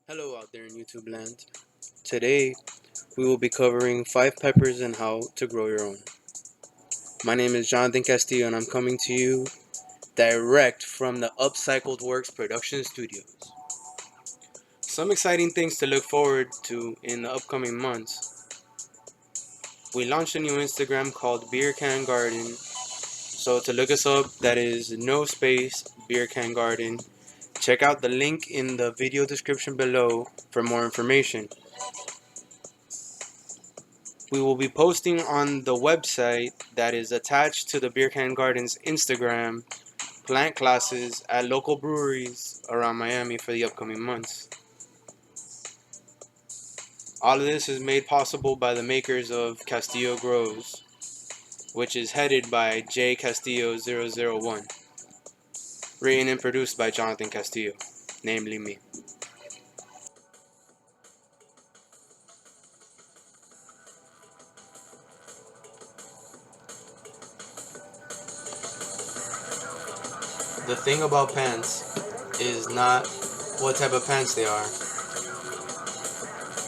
Hello out there in YouTube land. Today we will be covering 5 peppers and how to grow your own. My name is Jonathan Castillo and I'm coming to you direct from the Upcycled Works production studios. Some exciting things to look forward to in the upcoming months. We launched a new Instagram called Beer Can Garden. So to look us up, that is no space Beer Can Garden. Check out the link in the video description below for more information. We will be posting on the website that is attached to the Beer Can Garden's Instagram plant classes at local breweries around Miami for the upcoming months. All of this is made possible by the makers of Castillo Grows, which is headed by J Castillo 001, written and produced by Jonathan Castillo, namely me. The thing about pants is not what type of pants they are,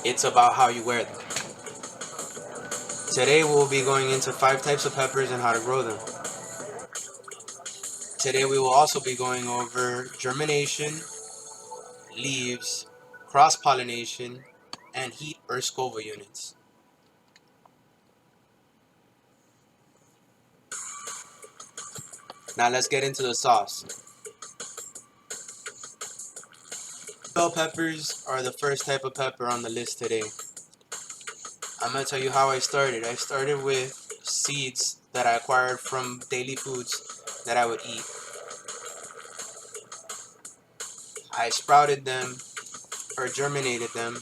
it's about how you wear them. Today we'll be going into 5 types of peppers and how to grow them. Today we will also be going over germination, leaves, cross-pollination, and heat or Scoville units. Now let's get into the sauce. Bell peppers are the first type of pepper on the list today. I'm going to tell you how I started. I started with seeds that I acquired from daily foods that I would eat. I sprouted them or germinated them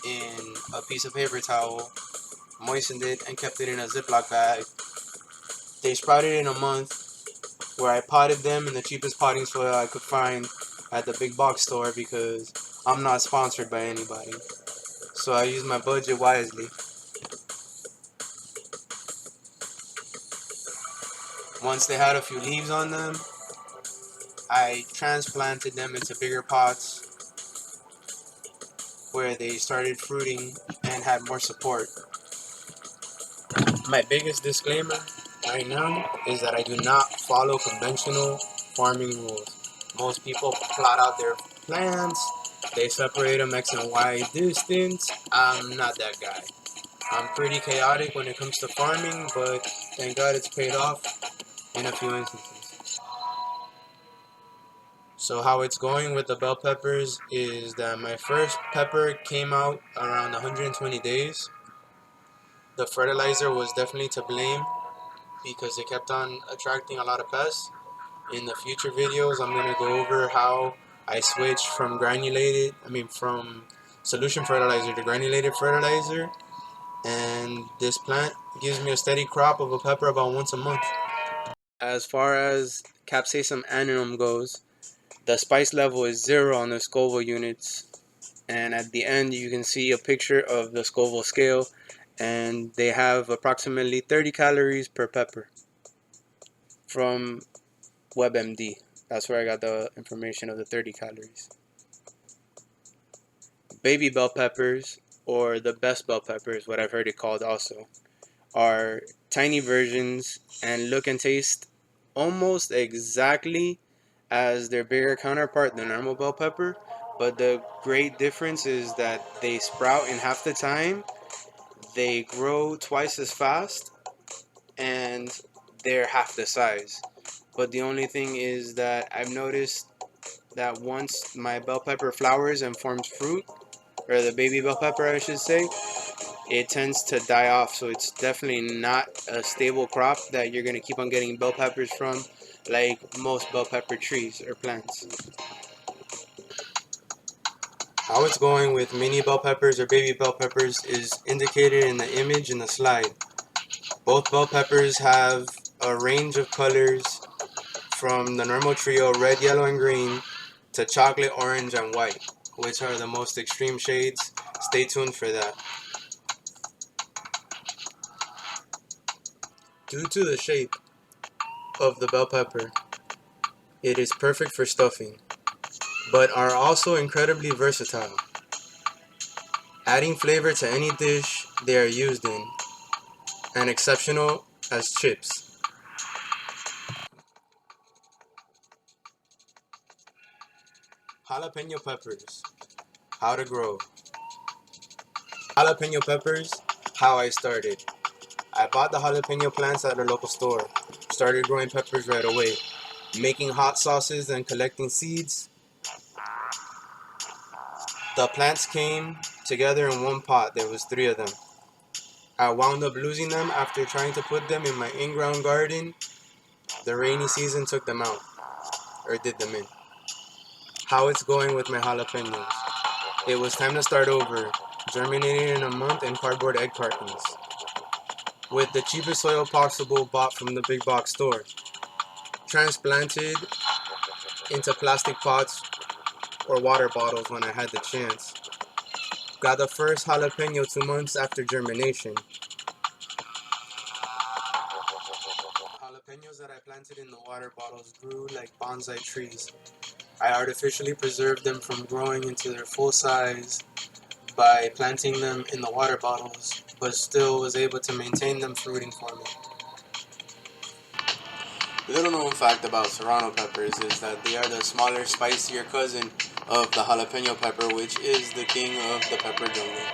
in a piece of paper towel, moistened it, and kept it in a Ziploc bag. They sprouted in a month, where I potted them in the cheapest potting soil I could find at the big box store because I'm not sponsored by anybody. So I used my budget wisely. Once they had a few leaves on them, I transplanted them into bigger pots where they started fruiting and had more support. My biggest disclaimer right now is that I do not follow conventional farming rules. Most people plot out their plants, they separate them X and Y distance. I'm not that guy. I'm pretty chaotic when it comes to farming, but thank God it's paid off in a few instances. So how it's going with the bell peppers is that my first pepper came out around 120 days. The fertilizer was definitely to blame because it kept on attracting a lot of pests. In the future videos, I'm going to go over how I switched from solution fertilizer to granulated fertilizer, and this plant gives me a steady crop of a pepper about once a month. As far as capsaicin annuum goes, the spice level is 0 on the Scoville units, and at the end you can see a picture of the Scoville scale, and they have approximately 30 calories per pepper from WebMD. That's where I got the information of the 30 calories. Baby bell peppers, or the best bell peppers, what I've heard it called also, are tiny versions and look and taste almost exactly as their bigger counterpart, the normal bell pepper. But the great difference is that they sprout in half the time, they grow twice as fast, and they're half the size. But the only thing is that I've noticed that once my bell pepper flowers and forms fruit, or the baby bell pepper I should say, it tends to die off. So it's definitely not a stable crop that you're going to keep on getting bell peppers from, like most bell pepper trees or plants. How it's going with mini bell peppers or baby bell peppers is indicated in the image in the slide. Both bell peppers have a range of colors from the normal trio red, yellow, and green to chocolate, orange, and white, which are the most extreme shades. Stay tuned for that. Due to the shape of the bell pepper, it is perfect for stuffing. but are also incredibly versatile, adding flavor to any dish they are used in, and exceptional as chips. Jalapeno peppers. How to grow. Jalapeno peppers. How I started. I bought the jalapeno plants at a local store. Started growing peppers right away. Making hot sauces and collecting seeds. The plants came together in one pot. There was three of them. I wound up losing them after trying to put them in my in-ground garden. The rainy season took them out, or did them in. How it's going with my jalapenos. It was time to start over. Germinated in a month in cardboard egg cartons. With the cheapest soil possible bought from the big box store. Transplanted into plastic pots or water bottles when I had the chance. Got the first jalapeno 2 months after germination. Jalapenos that I planted in the water bottles grew like bonsai trees. I artificially preserved them from growing into their full size by planting them in the water bottles, but still was able to maintain them fruiting for me. Little known fact about serrano peppers is that they are the smaller, spicier cousin of the jalapeno pepper, which is the king of the pepper jungle.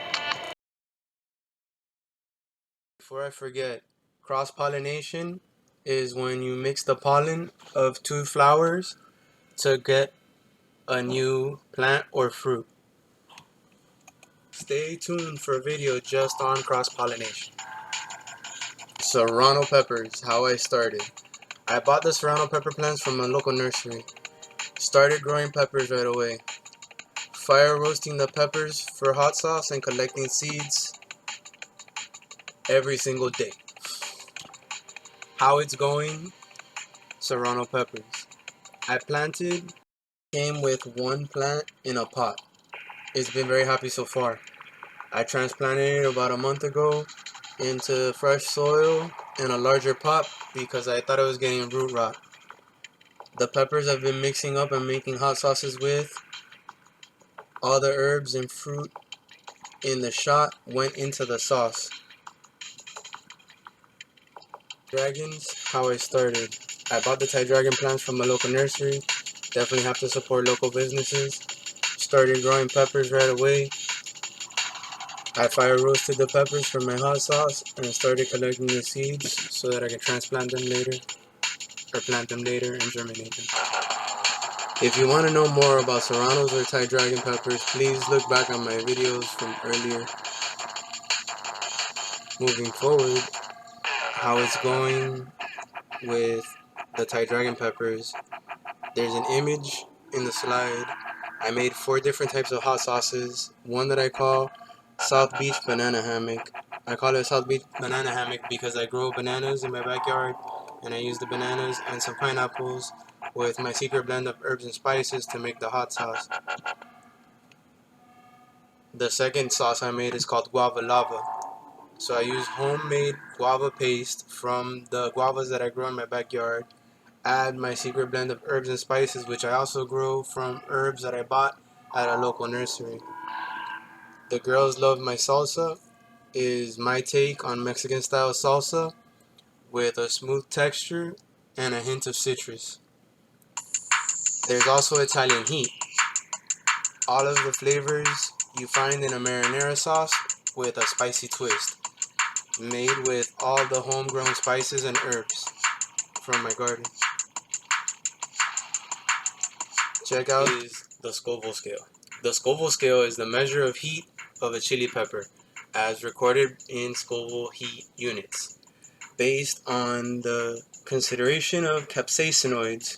Before I forget, cross-pollination is when you mix the pollen of two flowers to get a new plant or fruit. Stay tuned for a video just on cross-pollination. Serrano peppers, how I started. I bought the serrano pepper plants from a local nursery. Started growing peppers right away. Fire roasting the peppers for hot sauce and collecting seeds every single day. How it's going? Serrano peppers. I planted, came with one plant in a pot. It's been very happy so far. I transplanted it about a month ago into fresh soil in a larger pot because I thought I was getting root rot. The peppers I've been mixing up and making hot sauces with, all the herbs and fruit in the shot went into the sauce. Dragons, how I started. I bought the Thai dragon plants from a local nursery. Definitely have to support local businesses. Started growing peppers right away. I fire roasted the peppers for my hot sauce and started collecting the seeds so that I can transplant them later, or plant them later and germinate them. If you want to know more about serranos or Thai dragon peppers, please look back on my videos from earlier. Moving forward, how it's going with the Thai dragon peppers. There's an image in the slide. I made 4 different types of hot sauces. One that I call South Beach Banana Hammock. I call it South Beach Banana Hammock because I grow bananas in my backyard and I use the bananas and some pineapples with my secret blend of herbs and spices to make the hot sauce. The second sauce I made is called Guava Lava. So I use homemade guava paste from the guavas that I grow in my backyard. Add my secret blend of herbs and spices, which I also grow from herbs that I bought at a local nursery. The girls love my salsa. Is my take on Mexican style salsa with a smooth texture and a hint of citrus. There's also Italian heat. All of the flavors you find in a marinara sauce with a spicy twist. Made with all the homegrown spices and herbs from my garden. Check out is the Scoville scale. The Scoville scale is the measure of heat of a chili pepper as recorded in Scoville heat units based on the consideration of capsaicinoids,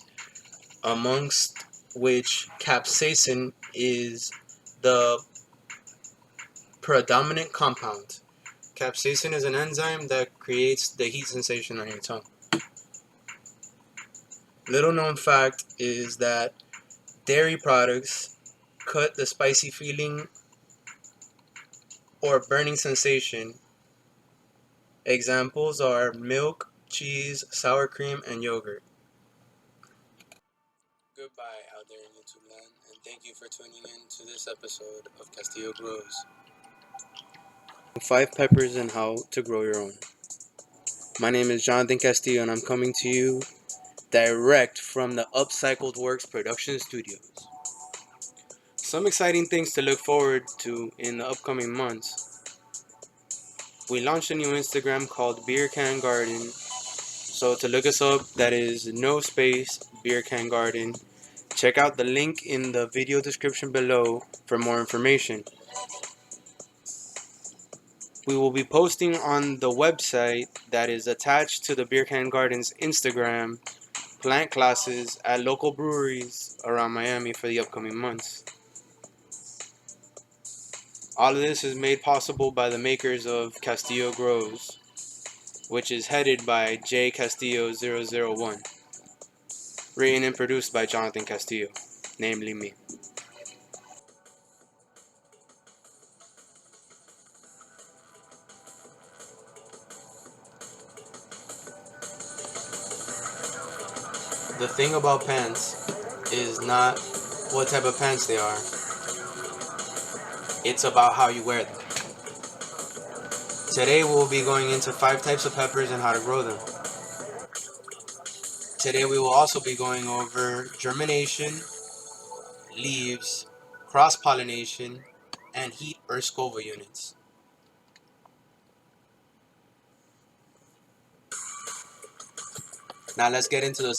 amongst which capsaicin is the predominant compound. Capsaicin is an enzyme that creates the heat sensation on your tongue. Little known fact is that dairy products cut the spicy feeling or burning sensation. Examples are milk, cheese, sour cream, and yogurt. Goodbye. out there in YouTube land, and thank you for tuning in to this episode of Castillo Grows. 5 peppers and how to grow your own. My name is Jonathan Castillo and I'm coming to you direct from the Upcycled Works production studios. Some exciting things to look forward to in the upcoming months. We launched a new Instagram called Beer Can Garden. So to look us up, that is no space Beer Can Garden. Check out the link in the video description below for more information. We will be posting on the website that is attached to the Beer Can Garden's Instagram plant classes at local breweries around Miami for the upcoming months. All of this is made possible by the makers of Castillo Grows, which is headed by J Castillo 001, written and produced by Jonathan Castillo, namely me. The thing about pants is not what type of pants they are, it's about how you wear them. Today we'll be going into 5 types of peppers and how to grow them. Today we will also be going over germination, leaves, cross-pollination, and heat or Scoville units. Now let's get into the